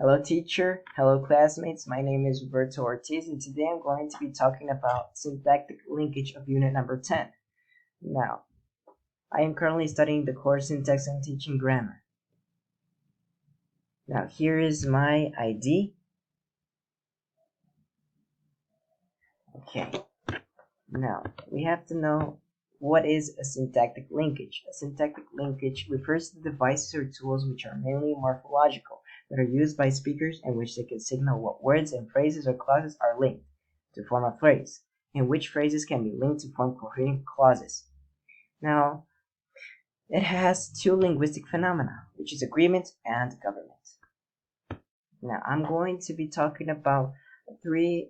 Hello teacher, hello classmates, my name is Roberto Ortiz and today I'm going to be talking about syntactic linkage of unit number 10. Now, I am currently studying the course Syntax and Teaching Grammar. Now, here is my ID. Okay, now we have to know what is a syntactic linkage. A syntactic linkage refers to devices or tools which are mainly morphological, that are used by speakers in which they can signal what words and phrases or clauses are linked to form a phrase, and which phrases can be linked to form coherent clauses. Now, it has two linguistic phenomena, which is agreement and government. Now, I'm going to be talking about three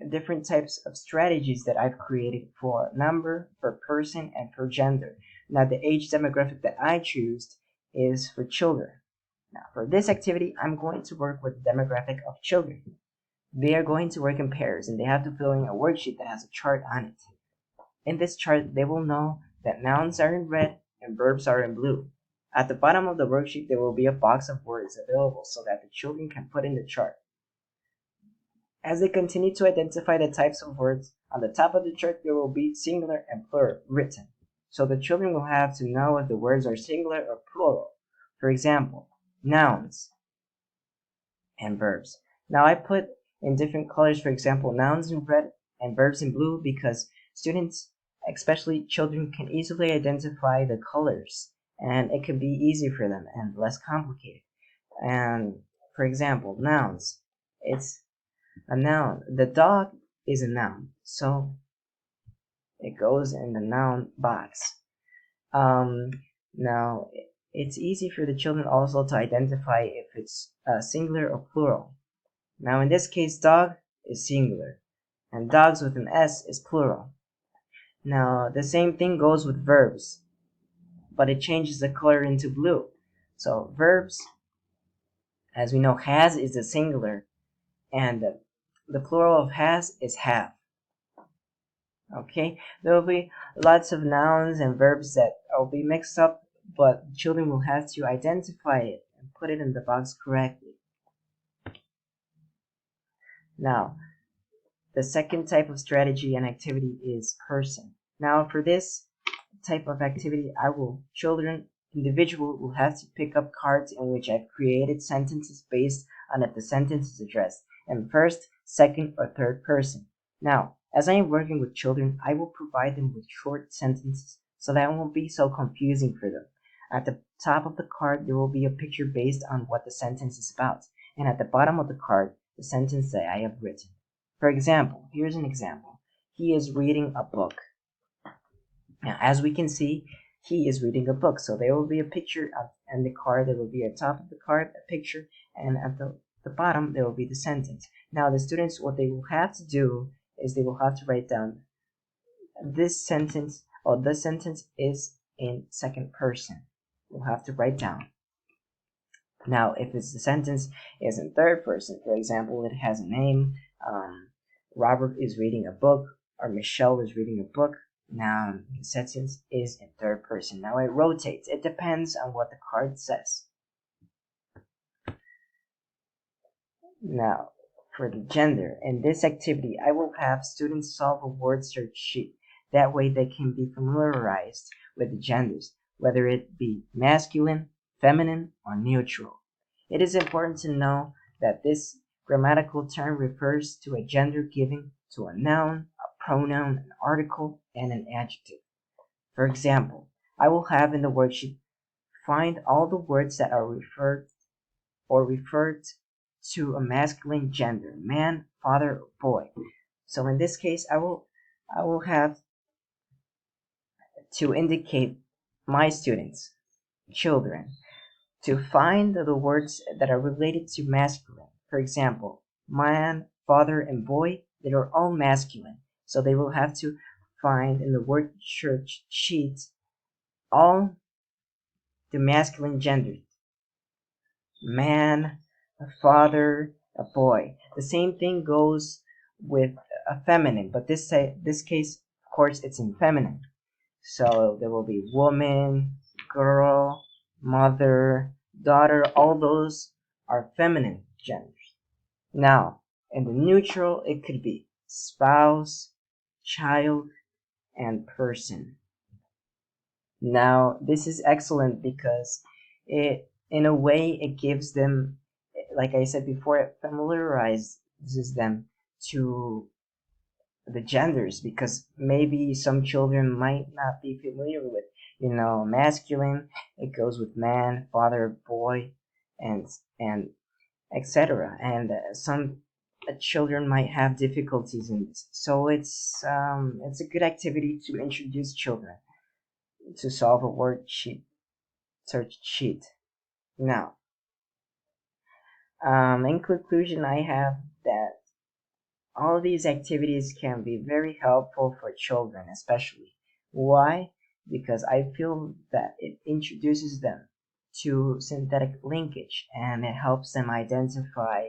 different types of strategies that I've created for number, for person, and for gender. Now, the age demographic that I choose is for children. Now, for this activity, I'm going to work with the demographic of children. They are going to work in pairs, and they have to fill in a worksheet that has a chart on it. In this chart, they will know that nouns are in red and verbs are in blue. At the bottom of the worksheet, there will be a box of words available so that the children can put in the chart. As they continue to identify the types of words, on the top of the chart there will be singular and plural written. So the children will have to know if the words are singular or plural. For example, nouns and verbs. Now I put in different colors, for example, nouns in red and verbs in blue, because students, especially children, can easily identify the colors and it can be easy for them and less complicated. And for example, nouns. It's a noun. The dog is a noun, so it goes in the noun box. Now, it's easy for the children also to identify if it's singular or plural. Now, in this case, dog is singular, and dogs with an S is plural. Now, the same thing goes with verbs, but it changes the color into blue. So, verbs, as we know, has is a singular, and the plural of has is have. Okay, there will be lots of nouns and verbs that will be mixed up, but children will have to identify it and put it in the box correctly. Now, the second type of strategy and activity is person. Now, for this type of activity, individual will have to pick up cards in which I've created sentences based on if the sentence is addressed in first, second, or third person. Now, as I am working with children, I will provide them with short sentences so that it won't be so confusing for them. At the top of the card, there will be a picture based on what the sentence is about, and at the bottom of the card, the sentence that I have written. For example, here's an example. He is reading a book. Now, as we can see, he is reading a book, so there will be a picture on the card. There will be at the top of the card a picture, and at the bottom there will be the sentence. Now, the students, what they will have to do is they will have to write down this sentence, or the sentence is in second person. You'll have to write down. Now, if the sentence is in third person, for example, it has a name, Robert is reading a book, or Michelle is reading a book. Now, the sentence is in third person. Now, it rotates. It depends on what the card says. Now, for the gender, in this activity, I will have students solve a word search sheet. That way they can be familiarized with the genders, whether it be masculine, feminine, or neutral. It is important to know that this grammatical term refers to a gender given to a noun, a pronoun, an article, and an adjective. For example, I will have in the worksheet, find all the words that are referred to a masculine gender, man, father, or boy. So in this case, I will have to indicate my students, children, to find the words that are related to masculine. For example, man, father, and boy, they are all masculine. So they will have to find in the word search sheet all the masculine genders. Man, a father, a boy. The same thing goes with a feminine, but this case, of course, it's in feminine. So there will be woman, girl, mother, daughter, all those are feminine genders. Now, in the neutral, it could be spouse, child, and person. Now, this is excellent because in a way, it gives them, like I said before, it familiarizes them to the genders, because maybe some children might not be familiar with, masculine, it goes with man, father, boy, and etc. And some children might have difficulties in this, so it's a good activity to introduce children to solve a word sheet search sheet. Now, in conclusion, I have that all of these activities can be very helpful for children, especially. Why? Because I feel that it introduces them to syntactic linkage, and it helps them identify,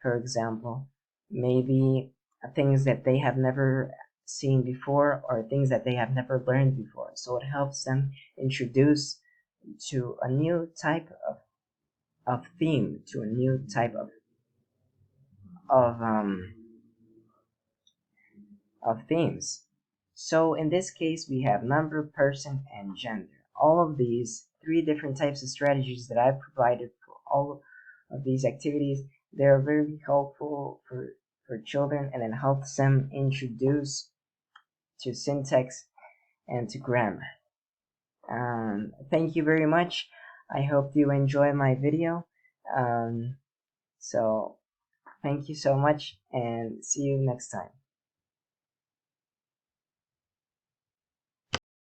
for example, maybe things that they have never seen before or things that they have never learned before. So it helps them introduce to a new type of theme, to a new type of um, of themes. So in this case, we have number, person, and gender. All of these three different types of strategies that I've provided for all of these activities, they're very helpful for children, and it helps them introduce to syntax and to grammar. Thank you very much. I hope you enjoy my video. So thank you so much, and see you next time.